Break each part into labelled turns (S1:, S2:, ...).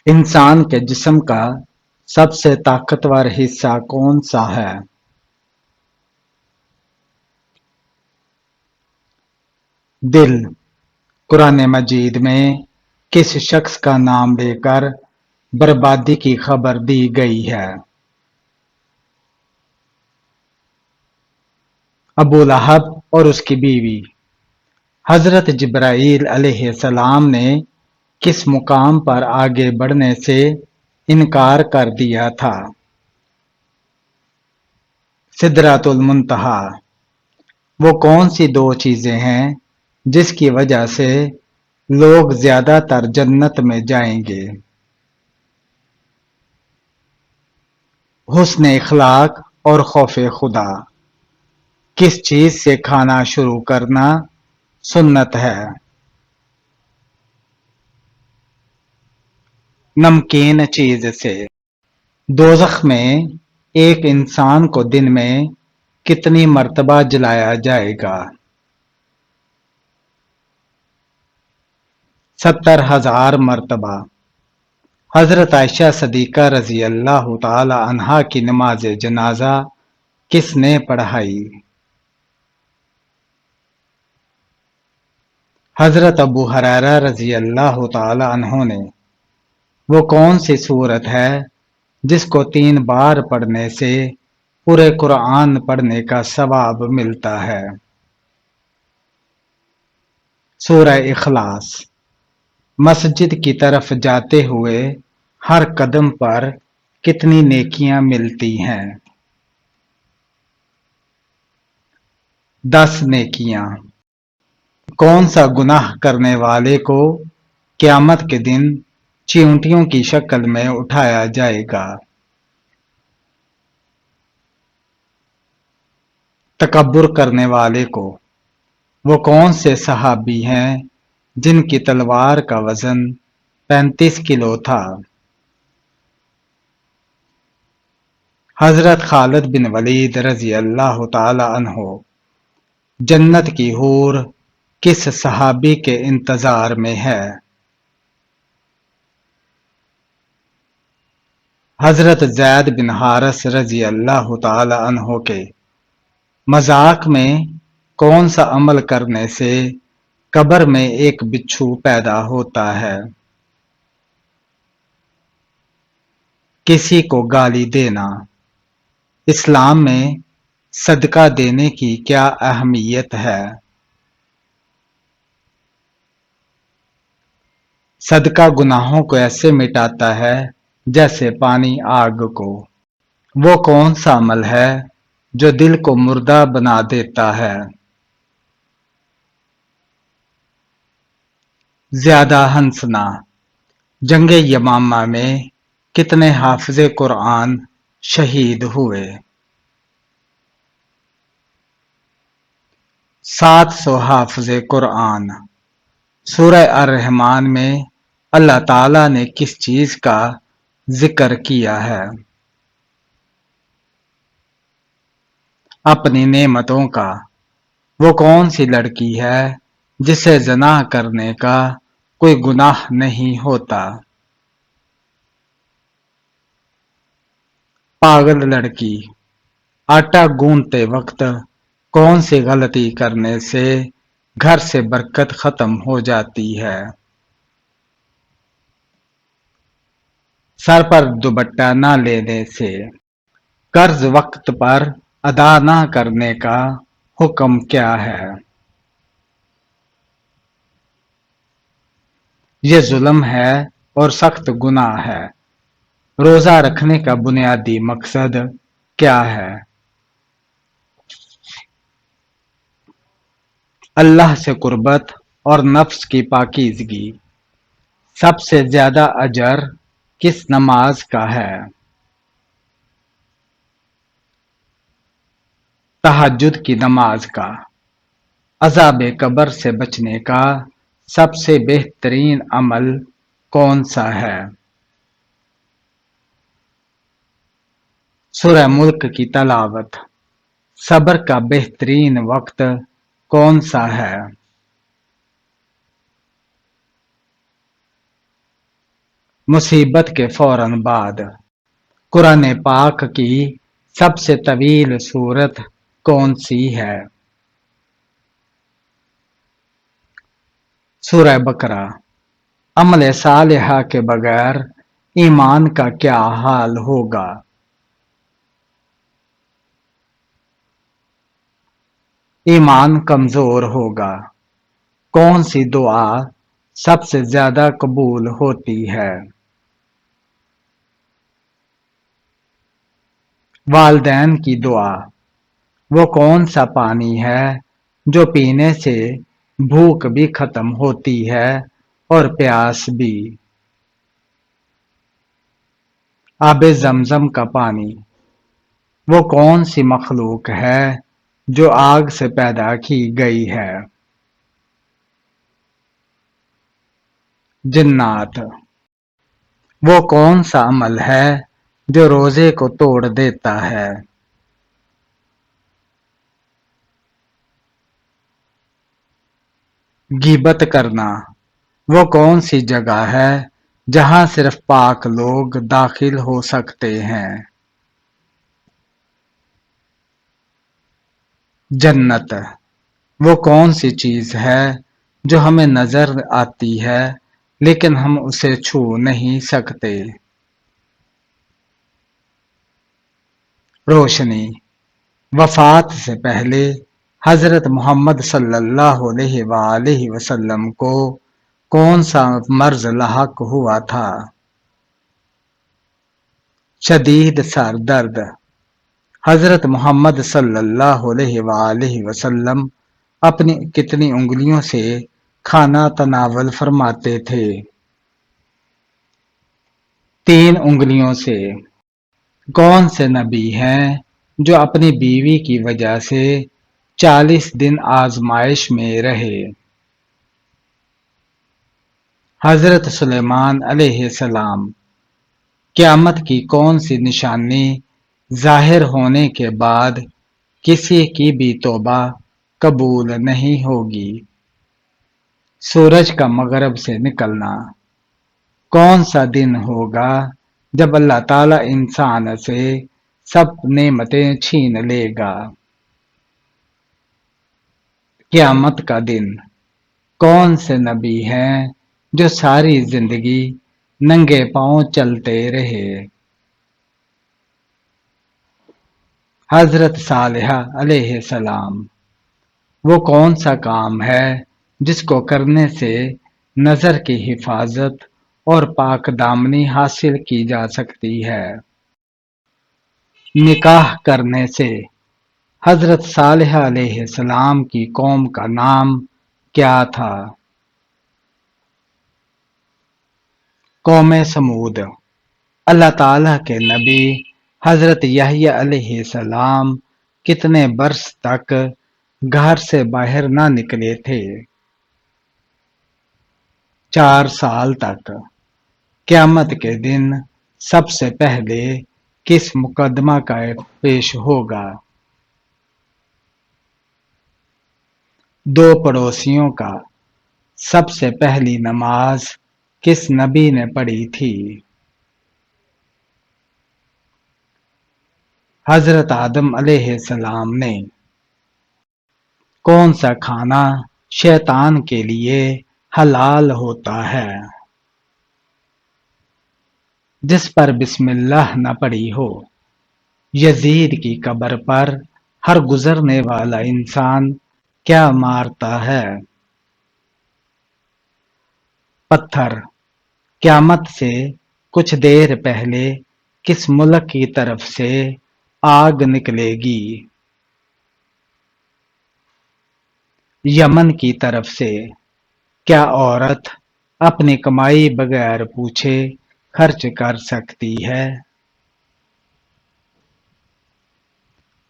S1: انسان کے جسم کا سب سے طاقتور حصہ کون سا ہے؟ دل۔ قرآن مجید میں کس شخص کا نام لے کر بربادی کی خبر دی گئی ہے؟ ابو لہب اور اس کی بیوی۔ حضرت جبرائیل علیہ السلام نے کس مقام پر آگے بڑھنے سے انکار کر دیا تھا؟ سدرۃ المنتہا۔ وہ کون سی دو چیزیں ہیں جس کی وجہ سے لوگ زیادہ تر جنت میں جائیں گے؟ حسن اخلاق اور خوف خدا۔ کس چیز سے کھانا شروع کرنا سنت ہے؟ نمکین چیز سے۔ دوزخ میں ایک انسان کو دن میں کتنی مرتبہ جلایا جائے گا؟ 70,000 مرتبہ۔ حضرت عائشہ صدیقہ رضی اللہ تعالی عنہا کی نماز جنازہ کس نے پڑھائی؟ حضرت ابو ہریرہ رضی اللہ تعالی عنہ نے۔ وہ کون سی سورت ہے جس کو 3 بار پڑھنے سے پورے قرآن پڑھنے کا ثواب ملتا ہے؟ سورہ اخلاص۔ مسجد کی طرف جاتے ہوئے ہر قدم پر کتنی نیکیاں ملتی ہیں؟ 10 نیکیاں۔ کون سا گناہ کرنے والے کو قیامت کے دن چیونٹیوں کی شکل میں اٹھایا جائے گا؟ تکبر کرنے والے کو۔ وہ کون سے صحابی ہیں جن کی تلوار کا وزن 35 کلو تھا؟ حضرت خالد بن ولید رضی اللہ تعالی عنہ۔ جنت کی حور کس صحابی کے انتظار میں ہے؟ حضرت زید بن حارث رضی اللہ تعالی عنہ کے۔ مذاق میں کون سا عمل کرنے سے قبر میں ایک بچھو پیدا ہوتا ہے؟ کسی کو گالی دینا۔ اسلام میں صدقہ دینے کی کیا اہمیت ہے؟ صدقہ گناہوں کو ایسے مٹاتا ہے جیسے پانی آگ کو۔ وہ کون سا عمل ہے جو دل کو مردہ بنا دیتا ہے؟ زیادہ ہنسنا۔ جنگ یمامہ میں کتنے حافظ قرآن شہید ہوئے؟ 700 حافظ قرآن۔ سورہ الرحمن میں اللہ تعالیٰ نے کس چیز کا ذکر کیا ہے؟ اپنی نعمتوں کا۔ وہ کون سی لڑکی ہے جسے زنا کرنے کا کوئی گناہ نہیں ہوتا؟ پاگل لڑکی۔ آٹا گوندتے وقت کون سی غلطی کرنے سے گھر سے برکت ختم ہو جاتی ہے؟ سر پر دوپٹہ نہ لینے سے۔ قرض وقت پر ادا نہ کرنے کا حکم کیا ہے؟ یہ ظلم ہے اور سخت گناہ ہے۔ روزہ رکھنے کا بنیادی مقصد کیا ہے؟ اللہ سے قربت اور نفس کی پاکیزگی۔ سب سے زیادہ اجر کس نماز کا ہے؟ تہجد کی نماز کا۔ عذاب قبر سے بچنے کا سب سے بہترین عمل کون سا ہے؟ سورہ ملک کی تلاوت۔ صبر کا بہترین وقت کون سا ہے؟ مصیبت کے فوراً بعد قرآن پاک کی سب سے طویل سورت کون سی ہے؟ سورہ بقرہ۔ عمل صالحہ کے بغیر ایمان کا کیا حال ہوگا؟ ایمان کمزور ہوگا۔ کون سی دعا سب سے زیادہ قبول ہوتی ہے؟ والدین کی دعا۔ وہ کون سا پانی ہے جو پینے سے بھوک بھی ختم ہوتی ہے اور پیاس بھی؟ آب زمزم کا پانی۔ وہ کون سی مخلوق ہے جو آگ سے پیدا کی گئی ہے؟ جنات۔ وہ کون سا عمل ہے جو روزے کو توڑ دیتا ہے؟ غیبت کرنا۔ وہ کون سی جگہ ہے جہاں صرف پاک لوگ داخل ہو سکتے ہیں؟ جنت۔ وہ کون سی چیز ہے جو ہمیں نظر آتی ہے لیکن ہم اسے چھو نہیں سکتے؟ روشنی۔ وفات سے پہلے حضرت محمد صلی اللہ علیہ وآلہ وسلم کو کون سا مرض لاحق ہوا تھا؟ شدید سر درد۔ حضرت محمد صلی اللہ علیہ وآلہ وسلم اپنی کتنی انگلیوں سے کھانا تناول فرماتے تھے؟ 3 انگلیوں سے۔ کون سے نبی ہیں جو اپنی بیوی کی وجہ سے 40 دن آزمائش میں رہے؟ حضرت سلیمان علیہ السلام۔ قیامت کی کون سی نشانی ظاہر ہونے کے بعد کسی کی بھی توبہ قبول نہیں ہوگی؟ سورج کا مغرب سے نکلنا۔ کون سا دن ہوگا جب اللہ تعالیٰ انسان سے سب نعمتیں چھین لے گا؟ قیامت کا دن۔ کون سے نبی ہیں جو ساری زندگی ننگے پاؤں چلتے رہے؟ حضرت صالحہ علیہ السلام۔ وہ کون سا کام ہے جس کو کرنے سے نظر کی حفاظت اور پاک دامنی حاصل کی جا سکتی ہے؟ نکاح کرنے سے۔ حضرت صالحہ علیہ السلام کی قوم کا نام کیا تھا؟ قوم سمود۔ اللہ تعالیٰ کے نبی حضرت یحییٰ علیہ السلام کتنے برس تک گھر سے باہر نہ نکلے تھے؟ 4 سال تک۔ قیامت کے دن سب سے پہلے کس مقدمہ کا پیش ہوگا؟ 2 پڑوسیوں کا۔ سب سے پہلی نماز کس نبی نے پڑھی تھی؟ حضرت آدم علیہ السلام نے۔ کون سا کھانا شیطان کے لیے حلال ہوتا ہے؟ جس پر بسم اللہ نہ پڑھی ہو۔ یزید کی قبر پر ہر گزرنے والا انسان کیا مارتا ہے؟ پتھر۔ قیامت سے کچھ دیر پہلے کس ملک کی طرف سے آگ نکلے گی؟ یمن کی طرف سے۔ کیا عورت اپنی کمائی بغیر پوچھے خرچ کر سکتی ہے؟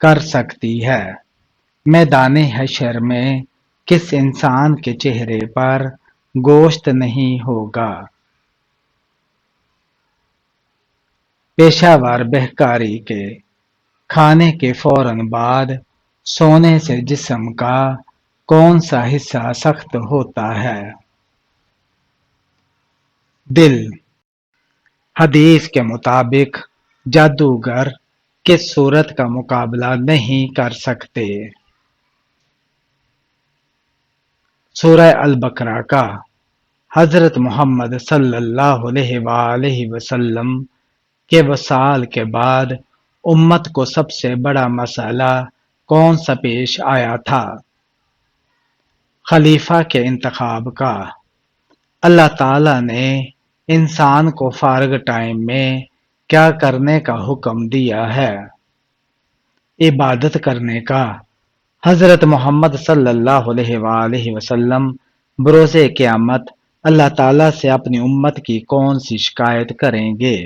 S1: کر سکتی ہے۔ میدان حشر میں کس انسان کے چہرے پر گوشت نہیں ہوگا؟ پیشہ ور بہکاری کے۔ کھانے کے فوراً بعد سونے سے جسم کا کون سا حصہ سخت ہوتا ہے؟ دل۔ حدیث کے مطابق جادوگر کس صورت کا مقابلہ نہیں کر سکتے؟ سورہ البقرہ کا حضرت محمد صلی اللہ علیہ وآلہ وسلم کے وصال کے بعد امت کو سب سے بڑا مسئلہ کون سا پیش آیا تھا؟ خلیفہ کے انتخاب کا۔ اللہ تعالیٰ نے انسان کو فارغ ٹائم میں کیا کرنے کا حکم دیا ہے؟ عبادت کرنے کا۔ حضرت محمد صلی اللہ علیہ وآلہ وسلم بروز قیامت اللہ تعالیٰ سے اپنی امت کی کون سی شکایت کریں گے؟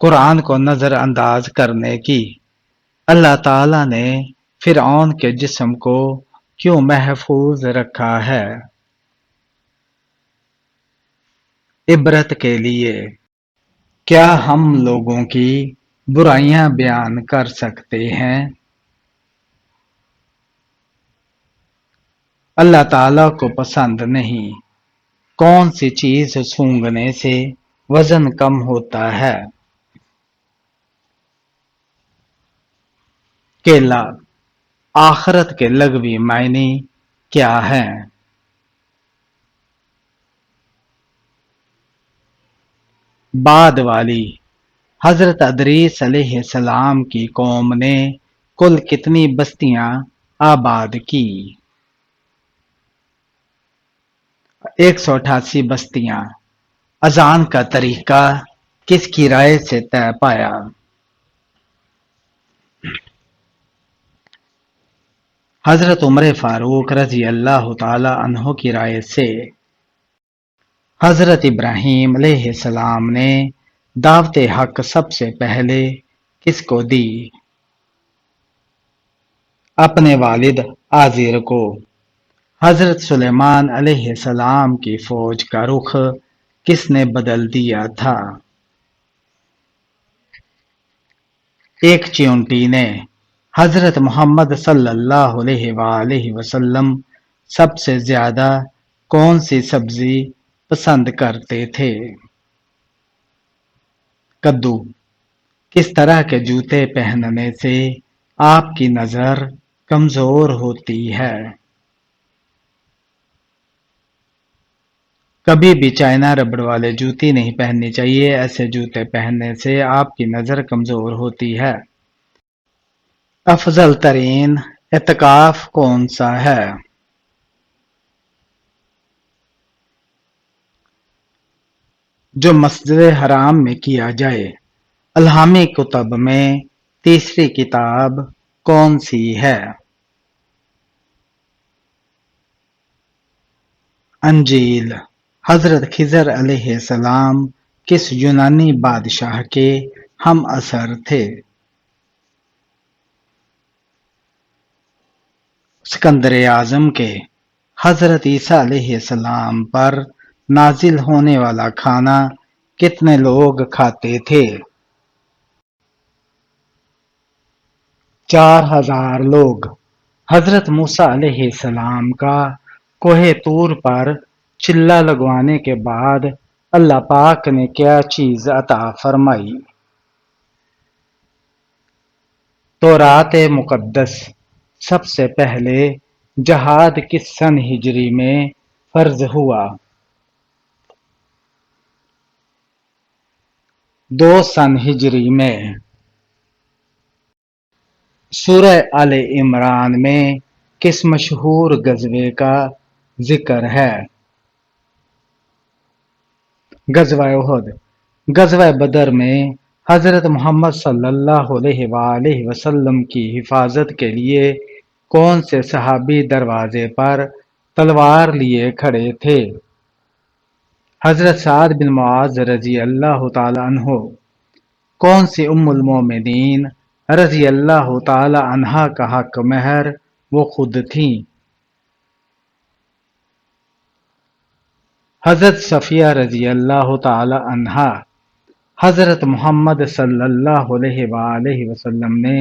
S1: قرآن کو نظر انداز کرنے کی۔ اللہ تعالیٰ نے فرعون کے جسم کو کیوں محفوظ رکھا ہے؟ عبرت کے لیے۔ کیا ہم لوگوں کی برائیاں بیان کر سکتے ہیں؟ اللہ تعالیٰ کو پسند نہیں۔ کون سی چیز سونگھنے سے وزن کم ہوتا ہے؟ کیلا۔ آخرت کے لغوی معنی کیا ہیں؟ بعد والی۔ حضرت ادریس علیہ السلام کی قوم نے کل کتنی بستیاں آباد کی؟ 188 بستیاں۔ اذان کا طریقہ کس کی رائے سے طے پایا؟ حضرت عمر فاروق رضی اللہ تعالی عنہ کی رائے سے۔ حضرت ابراہیم علیہ السلام نے دعوت حق سب سے پہلے کس کو دی؟ اپنے والد آزر کو۔ حضرت سلیمان علیہ السلام کی فوج کا رخ کس نے بدل دیا تھا؟ ایک چیونٹی نے۔ حضرت محمد صلی اللہ علیہ وآلہ وسلم سب سے زیادہ کون سی سبزی پسند کرتے تھے؟ کدو۔ کس طرح کے جوتے پہننے سے آپ کی نظر کمزور ہوتی ہے؟ کبھی بھی چائنا ربڑ والے جوتی نہیں پہننی چاہیے، ایسے جوتے پہننے سے آپ کی نظر کمزور ہوتی ہے۔ افضل ترین اعتکاف کون سا ہے؟ جو مسجد حرام میں کیا جائے۔ الہامی کتب میں تیسری کتاب کون سی ہے؟ انجیل۔ حضرت خضر علیہ السلام کس یونانی بادشاہ کے ہم عصر تھے؟ سکندر اعظم کے۔ حضرت عیسیٰ علیہ السلام پر نازل ہونے والا کھانا کتنے لوگ کھاتے تھے؟ 4000 لوگ۔ حضرت موسیٰ علیہ السلام کا کوہ طور پر چلہ لگوانے کے بعد اللہ پاک نے کیا چیز عطا فرمائی؟ تورات مقدس۔ سب سے پہلے جہاد کس سن ہجری میں فرض ہوا؟ 2 سن ہجری میں۔ سورہ آل عمران میں کس مشہور غزوے کا ذکر ہے؟ غزوہ احد۔ غزوہ بدر میں حضرت محمد صلی اللہ علیہ وآلہ وسلم کی حفاظت کے لیے کون سے صحابی دروازے پر تلوار لیے کھڑے تھے؟ حضرت سعد بن معاذ رضی اللہ تعالی عنہ۔ کون سی ام المومنین رضی اللہ تعالی عنہا کا حق مہر وہ خود تھیں؟ حضرت صفیہ رضی اللہ تعالی عنہا۔ حضرت محمد صلی اللہ علیہ وآلہ وسلم نے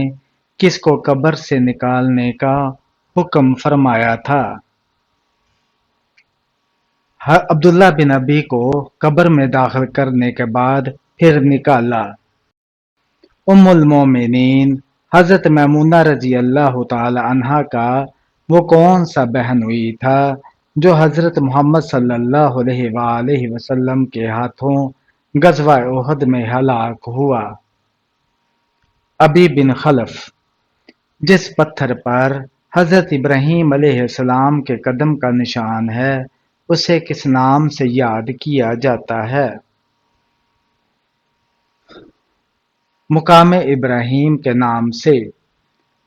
S1: کس کو قبر سے نکالنے کا حکم فرمایا تھا؟ عبداللہ بن ابی کو قبر میں داخل کرنے کے بعد پھر نکالا۔ ام المومنین حضرت میمونہ رضی اللہ تعالی عنہا کا وہ کون سا بہنوئی تھا جو حضرت محمد صلی اللہ علیہ وآلہ وسلم کے ہاتھوں غزوہ احد میں ہلاک ہوا؟ ابی بن خلف۔ جس پتھر پر حضرت ابراہیم علیہ السلام کے قدم کا نشان ہے اسے کس نام سے یاد کیا جاتا ہے؟ مقام ابراہیم کے نام سے۔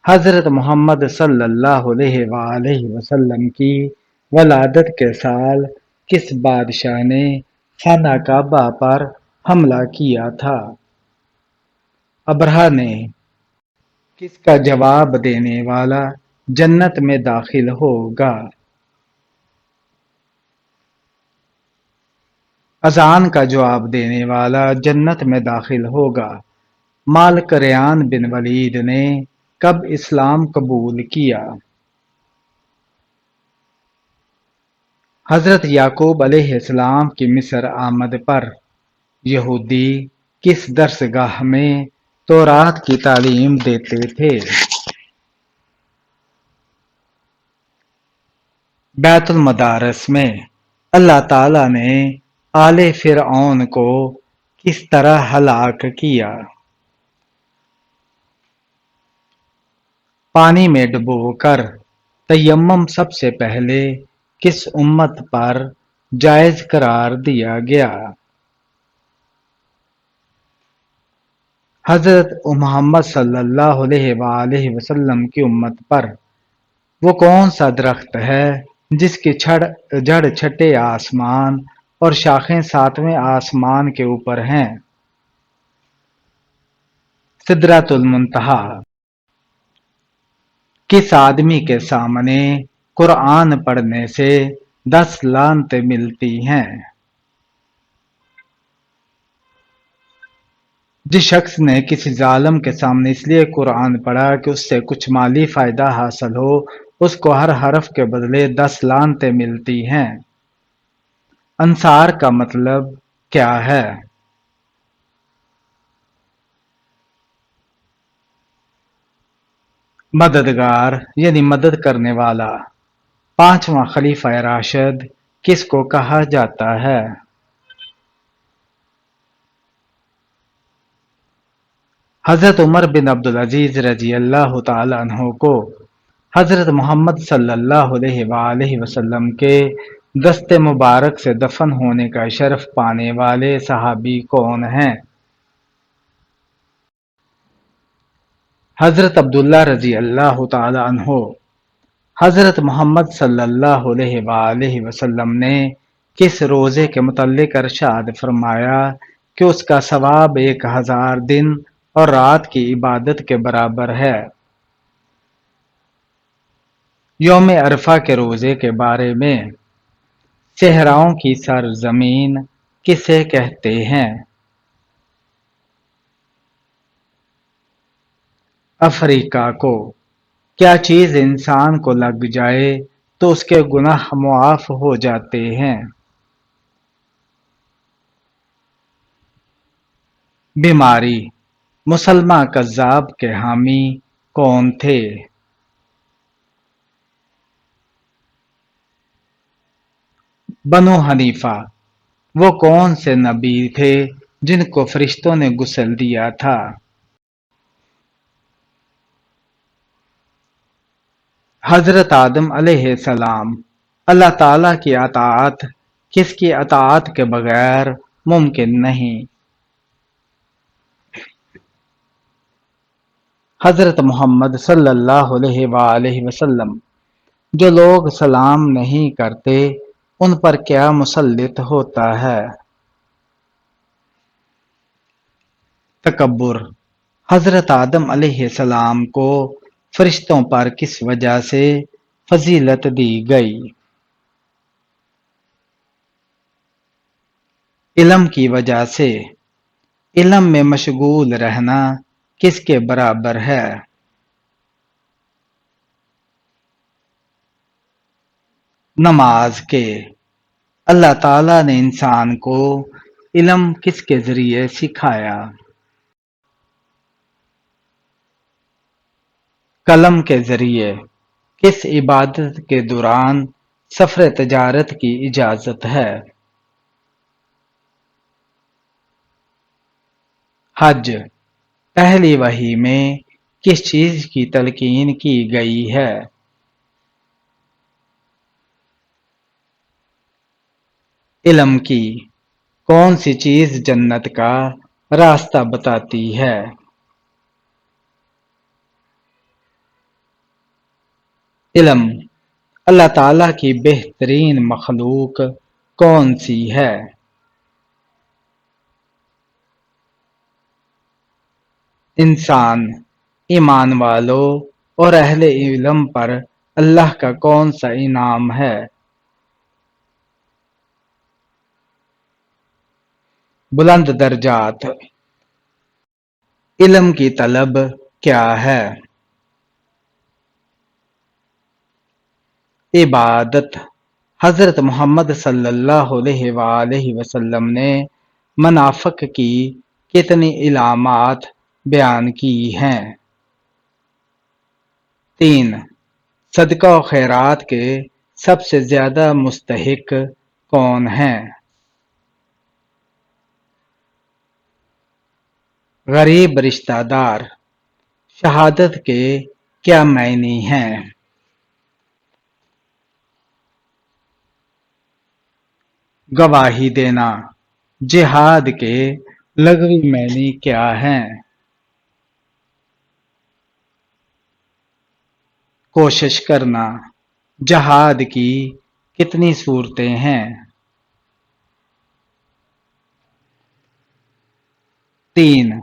S1: حضرت محمد صلی اللہ علیہ وآلہ وسلم کی ولادت کے سال کس بادشاہ نے خانہ کعبہ پر حملہ کیا تھا؟ ابرہہ نے۔ کس کا جواب دینے والا جنت میں داخل ہوگا؟ اذان کا جواب دینے والا جنت میں داخل ہوگا۔ مالک ریان بن ولید نے کب اسلام قبول کیا؟ حضرت یعقوب علیہ السلام کی مصر آمد پر یہودی کس درسگاہ میں تورات کی تعلیم دیتے تھے؟ بیت المدارس میں۔ اللہ تعالیٰ نے آل فرعون کو کس طرح ہلاک کیا؟ پانی میں ڈبو کر۔ تیمم سب سے پہلے کس امت پر جائز قرار دیا گیا؟ حضرت محمد صلی اللہ علیہ وآلہ وسلم کی امت پر۔ وہ کون سا درخت ہے جس کی جڑ چھٹے آسمان اور شاخیں ساتویں آسمان کے اوپر ہیں؟ سدرۃ المنتہا۔ کس آدمی کے سامنے قرآن پڑھنے سے 10 لعنتیں ملتی ہیں؟ جس شخص نے کسی ظالم کے سامنے اس لیے قرآن پڑھا کہ اس سے کچھ مالی فائدہ حاصل ہو اس کو ہر حرف کے بدلے 10 لعنتیں ملتی ہیں۔ انصار کا مطلب کیا ہے؟ مددگار یعنی مدد کرنے والا۔ 5واں خلیفہ راشد کس کو کہا جاتا ہے؟ حضرت عمر بن عبدالعزیز رضی اللہ تعالی عنہ کو حضرت محمد صلی اللہ علیہ وآلہ وسلم کے دست مبارک سے دفن ہونے کا شرف پانے والے صحابی کون ہیں؟ حضرت عبداللہ رضی اللہ تعالی عنہ۔ حضرت محمد صلی اللہ علیہ وآلہ وسلم نے کس روزے کے متعلق ارشاد فرمایا کہ اس کا ثواب 1000 دن اور رات کی عبادت کے برابر ہے؟ یوم عرفہ کے روزے کے بارے میں صحراؤں کی سرزمین کسے کہتے ہیں؟ افریقہ کو۔ کیا چیز انسان کو لگ جائے تو اس کے گناہ معاف ہو جاتے ہیں؟ بیماری۔ مسلمہ کذاب کے حامی کون تھے؟ بنو حنیفہ۔ وہ کون سے نبی تھے جن کو فرشتوں نے غسل دیا تھا؟ حضرت آدم علیہ السلام۔ اللہ تعالیٰ کی اطاعت کس کی اطاعت کے بغیر ممکن نہیں؟ حضرت محمد صلی اللہ علیہ وآلہ وسلم۔ جو لوگ سلام نہیں کرتے ان پر کیا مسلط ہوتا ہے؟ تکبر۔ حضرت آدم علیہ السلام کو فرشتوں پر کس وجہ سے فضیلت دی گئی؟ علم کی وجہ سے۔ علم میں مشغول رہنا کس کے برابر ہے؟ نماز کے۔ اللہ تعالیٰ نے انسان کو علم کس کے ذریعے سکھایا؟ قلم کے ذریعے۔ کس عبادت کے دوران سفر تجارت کی اجازت ہے؟ حج۔ پہلی وحی میں کس چیز کی تلقین کی گئی ہے؟ علم کی۔ کون سی چیز جنت کا راستہ بتاتی ہے؟ علم۔ اللہ تعالیٰ کی بہترین مخلوق کون سی ہے؟ انسان۔ ایمان والوں اور اہل علم پر اللہ کا کون سا انعام ہے؟ بلند درجات۔ علم کی طلب کیا ہے؟ عبادت۔ حضرت محمد صلی اللہ علیہ وآلہ وسلم نے منافق کی کتنی علامات بیان کی ہیں؟ 3۔ صدقہ و خیرات کے سب سے زیادہ مستحق کون ہیں؟ غریب رشتہ دار۔ شہادت کے کیا معنی ہیں؟ گواہی دینا۔ جہاد کے لغوی معنی کیا ہیں؟ کوشش کرنا۔ جہاد کی کتنی صورتیں ہیں؟ 3۔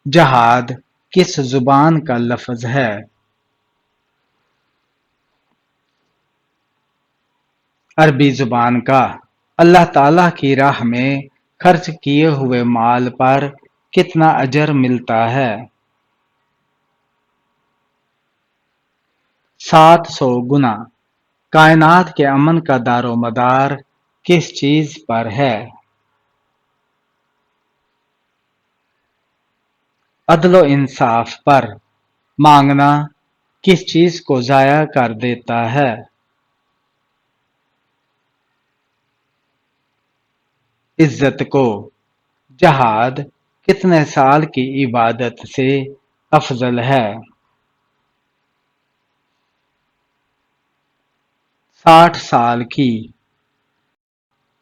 S1: جہاد کس زبان کا لفظ ہے؟ عربی زبان کا۔ اللہ تعالیٰ کی راہ میں خرچ کیے ہوئے مال پر کتنا اجر ملتا ہے؟ 700 گنا۔ کائنات کے امن کا دار و مدار کس چیز پر ہے؟ عدل و انصاف پر۔ مانگنا کس چیز کو ضائع کر دیتا ہے؟ عزت کو۔ جہاد کتنے سال کی عبادت سے افضل ہے؟ 60 سال کی۔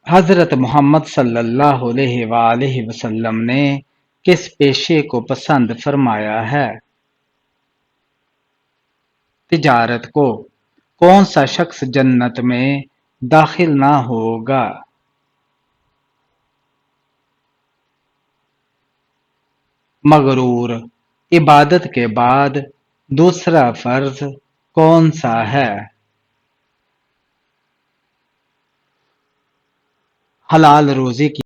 S1: حضرت محمد صلی اللہ علیہ وآلہ وسلم نے کس پیشے کو پسند فرمایا ہے؟ تجارت کو۔ کون سا شخص جنت میں داخل نہ ہوگا؟ مغرور۔ عبادت کے بعد دوسرا فرض کون سا ہے؟ حلال روزی کی